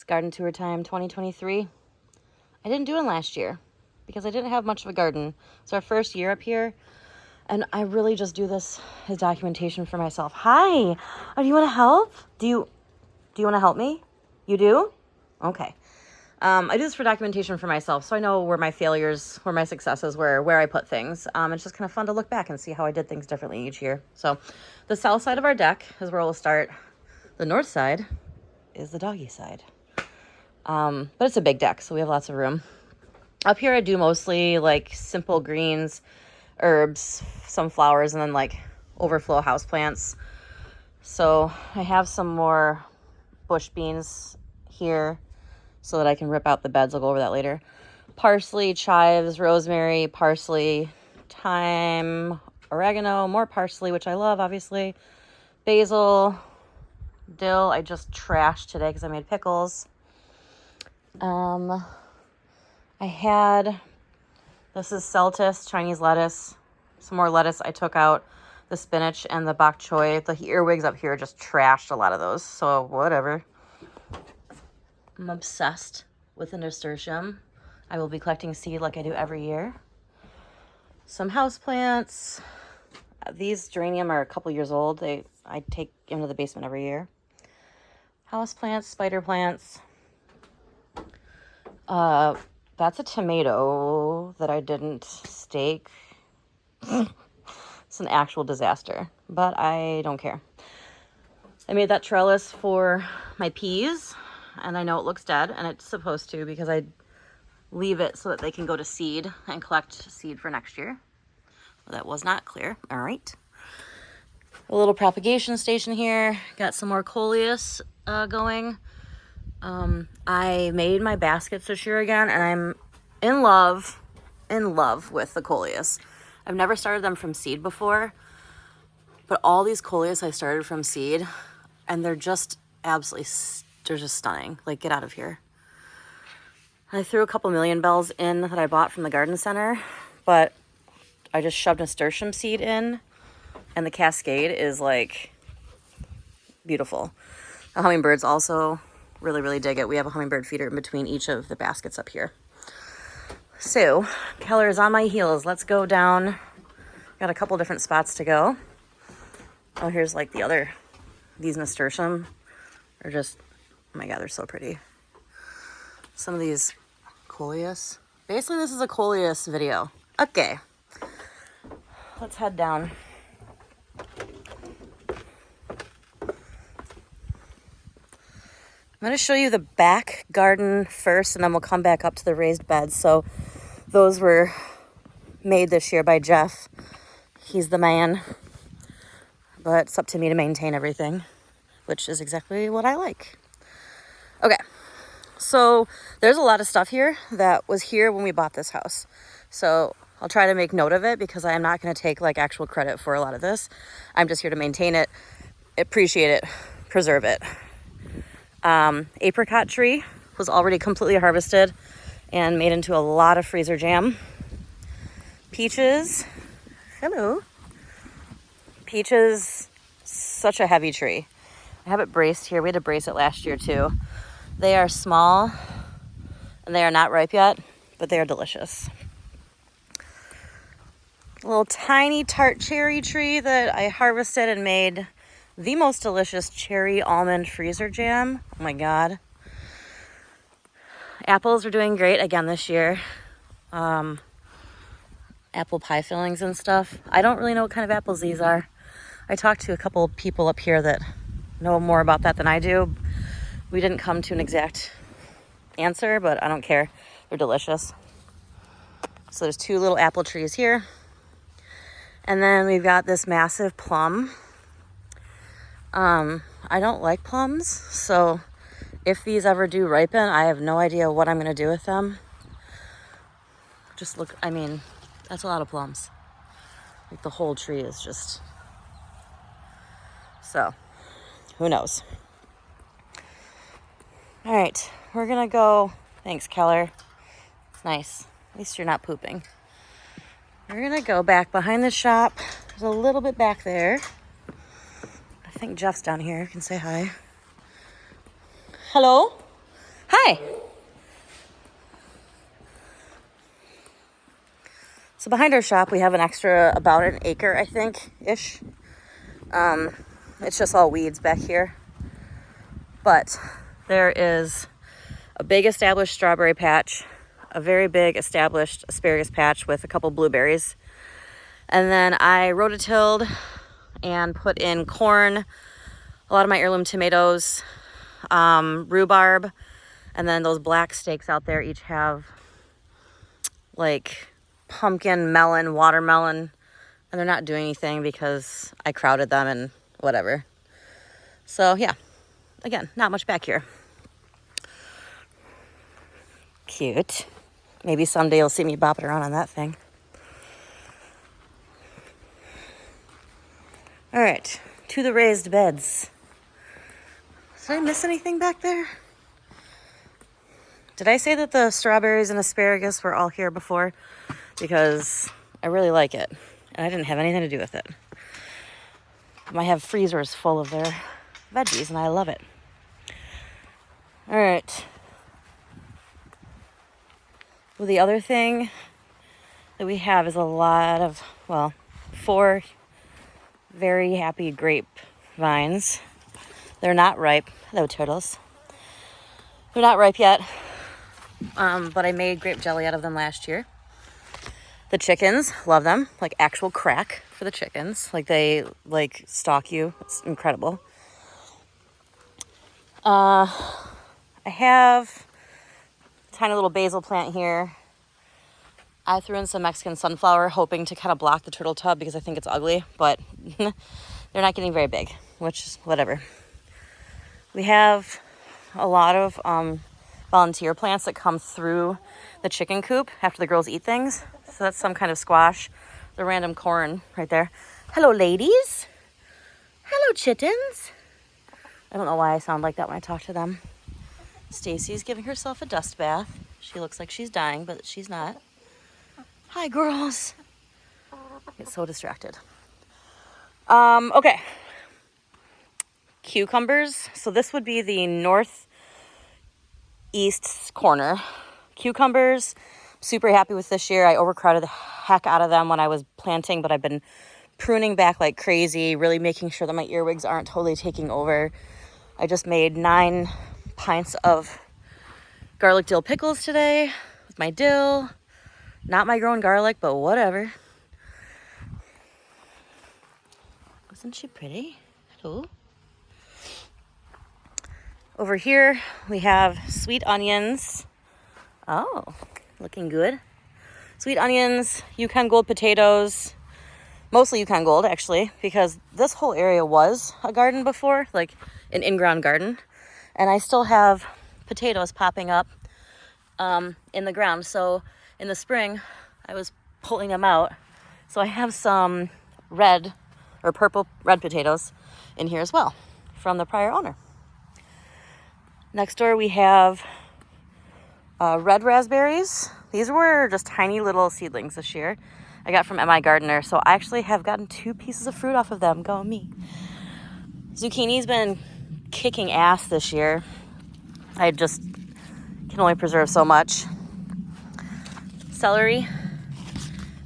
It's garden tour time 2023. I didn't do it last year because I didn't have much of a garden. It's our first year up here, and I really just do this as documentation for myself. Hi, oh, do you want to help? Do you want to help me? You do? Okay. I do this for documentation for myself, so I know where my failures, where my successes were, where I put things. It's just kind of fun to look back and see how I did things differently each year. So the south side of our deck is where we'll start. The north side is the doggy side. But it's a big deck, so we have lots of room. Up here I do mostly like simple greens, herbs, some flowers, and then like overflow houseplants. So I have some more bush beans here so that I can rip out the beds. I'll go over that later. Parsley, chives, rosemary, parsley, thyme, oregano, more parsley, which I love, obviously. Basil, dill. I just trashed today because I made pickles. This is Celtis, Chinese lettuce. Some more lettuce. I took out the spinach and the bok choy. The earwigs up here just trashed a lot of those, so whatever. I'm obsessed with the nasturtium. I will be collecting seed like I do every year. Some houseplants. These geranium are a couple years old. I take into the basement every year. Houseplants, spider plants. That's a tomato that I didn't stake. It's an actual disaster, but I don't care. I made that trellis for my peas, and I know it looks dead, and it's supposed to because I leave it so that they can go to seed and collect seed for next year. Well, that was not clear. All right. A little propagation station here. Got some more coleus going. I made my baskets this year again, and I'm in love with the coleus. I've never started them from seed before, but all these coleus I started from seed, and they're just absolutely, they're just stunning. Like, get out of here. I threw a couple million bells in that I bought from the garden center, but I just shoved nasturtium seed in, and the cascade is like beautiful. The hummingbirds also really dig it. We have a hummingbird feeder in between each of the baskets up here. So Keller is on my heels. Let's go down. Got a couple different spots to go. Oh, here's like these nasturtium are just, oh my God, they're so pretty. Some of these coleus. Basically, this is a coleus video. Okay, let's head down. I'm going to show you the back garden first, and then we'll come back up to the raised beds. So those were made this year by Jeff. He's the man. But it's up to me to maintain everything, which is exactly what I like. Okay, so there's a lot of stuff here that was here when we bought this house. So I'll try to make note of it because I am not going to take like actual credit for a lot of this. I'm just here to maintain it, appreciate it, preserve it. Apricot tree was already completely harvested and made into a lot of freezer jam. Peaches, hello. Peaches, such a heavy tree. I have it braced here. We had to brace it last year too. They are small and they are not ripe yet, but they are delicious. A little tiny tart cherry tree that I harvested and made the most delicious cherry almond freezer jam. Oh my God. Apples are doing great again this year. Apple pie fillings and stuff. I don't really know what kind of apples these are. I talked to a couple people up here that know more about that than I do. We didn't come to an exact answer, but I don't care. They're delicious. So there's 2 little apple trees here. And then we've got this massive plum. I don't like plums, so if these ever do ripen, I have no idea what I'm going to do with them. Just look, I mean, that's a lot of plums. Like the whole tree is just, so who knows? All right, we're going to go, thanks Keller. It's nice. At least you're not pooping. We're going to go back behind the shop. There's a little bit back there. I think Jeff's down here. You can say hi. Hello? Hi. So behind our shop, we have an extra about an acre, I think, ish. It's just all weeds back here. But there is a big established strawberry patch, a very big established asparagus patch with a couple blueberries. And then I rototilled and put in corn, a lot of my heirloom tomatoes, rhubarb, and then those black stakes out there each have like pumpkin, melon, watermelon, and they're not doing anything because I crowded them and whatever. So yeah, again, not much back here. Cute. Maybe someday you'll see me bopping around on that thing. All right, to the raised beds. Did I miss anything back there? Did I say that the strawberries and asparagus were all here before? Because I really like it, and I didn't have anything to do with it. I have freezers full of their veggies, and I love it. All right. Well, the other thing that we have is a lot of, 4 very happy grape vines. They're not ripe. Hello, turtles. They're not ripe yet, but I made grape jelly out of them last year. The chickens love them, like actual crack for the chickens. Like they stalk you. It's incredible. I have a tiny little basil plant here. I threw in some Mexican sunflower, hoping to kind of block the turtle tub because I think it's ugly, but they're not getting very big, which is whatever. We have a lot of volunteer plants that come through the chicken coop after the girls eat things. So that's some kind of squash, the random corn right there. Hello, ladies. Hello, chittens. I don't know why I sound like that when I talk to them. Stacy's giving herself a dust bath. She looks like she's dying, but she's not. Hi, girls. I get so distracted. Okay. Cucumbers. So this would be the northeast corner. Cucumbers. Super happy with this year. I overcrowded the heck out of them when I was planting, but I've been pruning back like crazy, really making sure that my earwigs aren't totally taking over. I just made 9 pints of garlic dill pickles today with my dill. Not my grown garlic, but whatever. Wasn't she pretty? Hello. Over here, we have sweet onions. Oh, looking good. Sweet onions, Yukon Gold potatoes. Mostly Yukon Gold, actually, because this whole area was a garden before, like an in-ground garden. And I still have potatoes popping up in the ground. So in the spring, I was pulling them out. So I have some red or purple red potatoes in here as well from the prior owner. Next door, we have red raspberries. These were just tiny little seedlings this year. I got from MI Gardener. So I actually have gotten 2 pieces of fruit off of them. Go me. Zucchini's been kicking ass this year. I just can only preserve so much. Celery.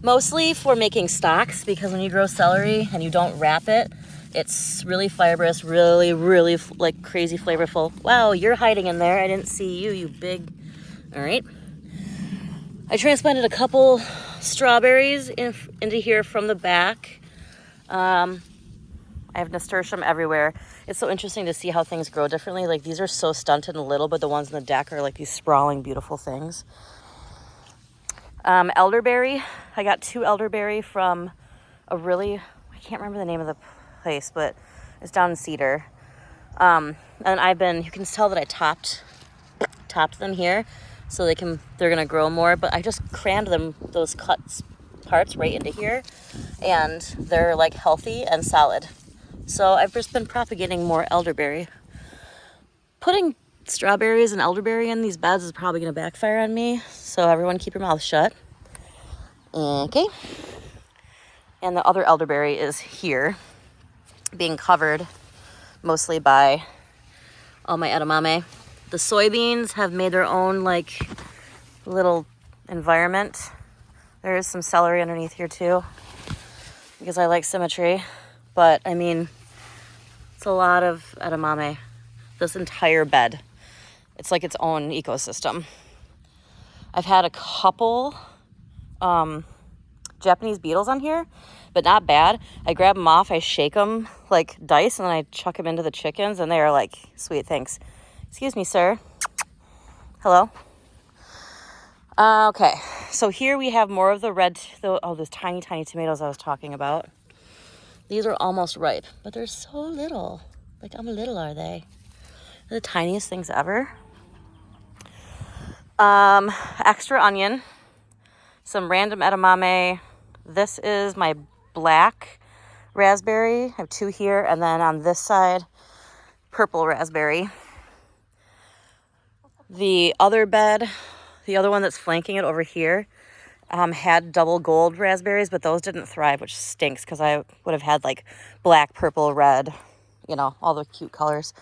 Mostly for making stocks, because when you grow celery and you don't wrap it, it's really fibrous, really like crazy flavorful. Wow, you're hiding in there. I didn't see you, you big. All right. I transplanted a couple strawberries into here from the back. I have nasturtium everywhere. It's so interesting to see how things grow differently. Like these are so stunted and little, but the ones in the deck are like these sprawling, beautiful things. Elderberry. I got 2 elderberry from a really, I can't remember the name of the place, but it's down in Cedar. And you can tell that I topped them here so they're gonna grow more, but I just crammed those parts right into here, and they're like healthy and solid. So I've just been propagating more elderberry. Putting strawberries and elderberry in these beds is probably gonna backfire on me, so everyone keep your mouth shut. Okay. And the other elderberry is here, being covered mostly by all my edamame. The soybeans have made their own like little environment. There is some celery underneath here too, because I like symmetry. But I mean, it's a lot of edamame. This entire bed. It's like its own ecosystem. I've had a couple Japanese beetles on here, but not bad. I grab them off, I shake them like dice, and then I chuck them into the chickens, and they are like, sweet, thanks. Excuse me, sir. Hello. Okay, so here we have more of the red, those tiny, tiny tomatoes I was talking about. These are almost ripe, but they're so little. Like, how little are they? They're the tiniest things ever. Extra onion, some random edamame. This is my black raspberry. I have 2 here, and then on this side, purple raspberry. The other bed, the other one that's flanking it over here, had double gold raspberries, but those didn't thrive, which stinks because I would have had like black, purple, red, you know, all the cute colors.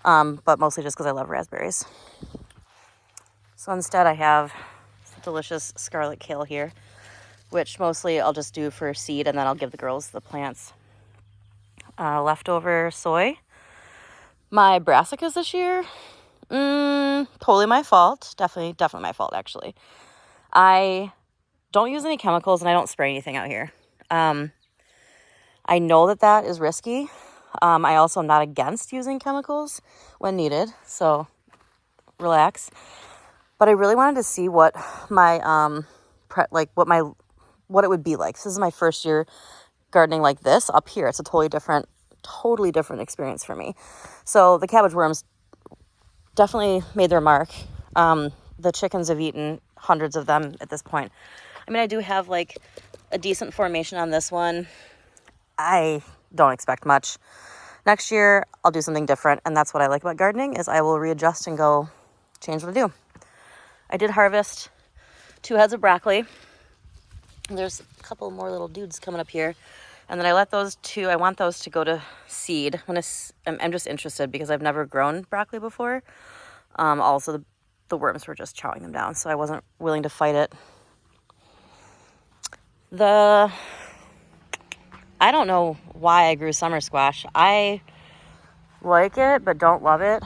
But mostly just because I love raspberries. So instead I have delicious scarlet kale here, which mostly I'll just do for seed, and then I'll give the girls the plants. Leftover soy. My brassicas this year, totally my fault. Definitely my fault, actually. I don't use any chemicals, and I don't spray anything out here. I know that is risky. I also am not against using chemicals when needed, so relax. But I really wanted to see what my what it would be like. This is my first year gardening like this up here. It's a totally different experience for me. So the cabbage worms definitely made their mark. The chickens have eaten hundreds of them at this point. I mean, I do have like a decent formation on this one. I don't expect much. Next year, I'll do something different, and that's what I like about gardening, is I will readjust and go change what I do. I did harvest 2 heads of broccoli. There's a couple more little dudes coming up here. And then I let those 2, I want those to go to seed. I'm just interested because I've never grown broccoli before. Also, the worms were just chowing them down, so I wasn't willing to fight it. I don't know why I grew summer squash. I like it, but don't love it.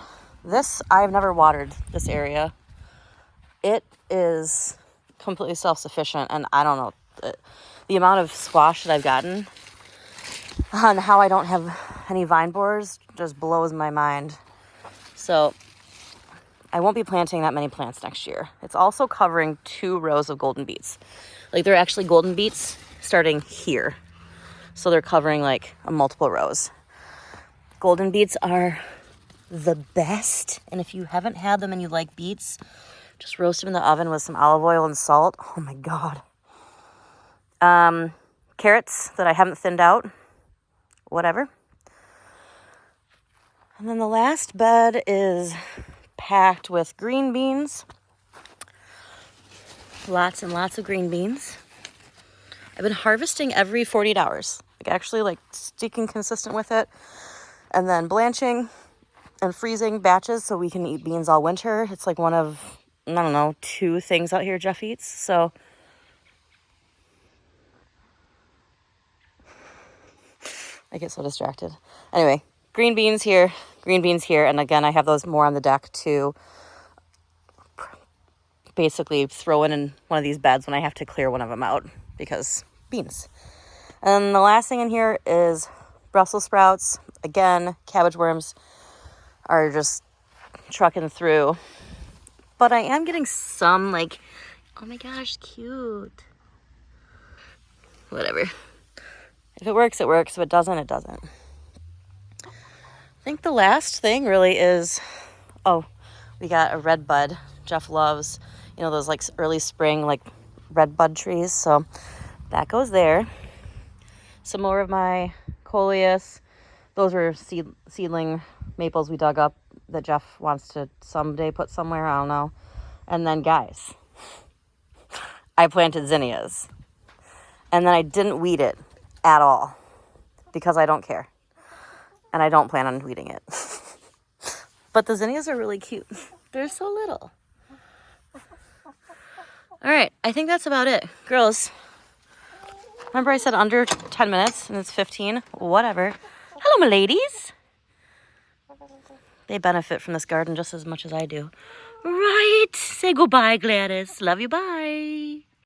I've never watered this area. It is completely self-sufficient, and I don't know, the amount of squash that I've gotten and how I don't have any vine borers just blows my mind. So I won't be planting that many plants next year. It's also covering 2 rows of golden beets. Like, they're actually golden beets starting here. So they're covering like multiple rows. Golden beets are the best. And if you haven't had them and you like beets, just roast them in the oven with some olive oil and salt. Oh my God. Carrots that I haven't thinned out. Whatever. And then the last bed is packed with green beans. Lots and lots of green beans. I've been harvesting every 48 hours. Like, actually, like, sticking consistent with it. And then blanching and freezing batches so we can eat beans all winter. It's like one of, I don't know, 2 things out here Jeff eats. So I get so distracted. Anyway, green beans here. And again, I have those more on the deck to basically throw in one of these beds when I have to clear one of them out, because beans. And the last thing in here is Brussels sprouts. Again, cabbage worms are just trucking through. But I am getting some, like, oh my gosh, cute. Whatever. If it works, it works. If it doesn't, it doesn't. I think the last thing really is, we got a red bud. Jeff loves, those like early spring, like red bud trees. So that goes there. Some more of my coleus. Those were seedling maples we dug up that Jeff wants to someday put somewhere. I don't know. And then, guys, I planted zinnias. And then I didn't weed it at all because I don't care. And I don't plan on weeding it. But the zinnias are really cute. They're so little. All right, I think that's about it. Girls, remember I said under 10 minutes and it's 15? Whatever. Hello, my ladies. They benefit from this garden just as much as I do. Right. Say goodbye, Gladys. Love you. Bye.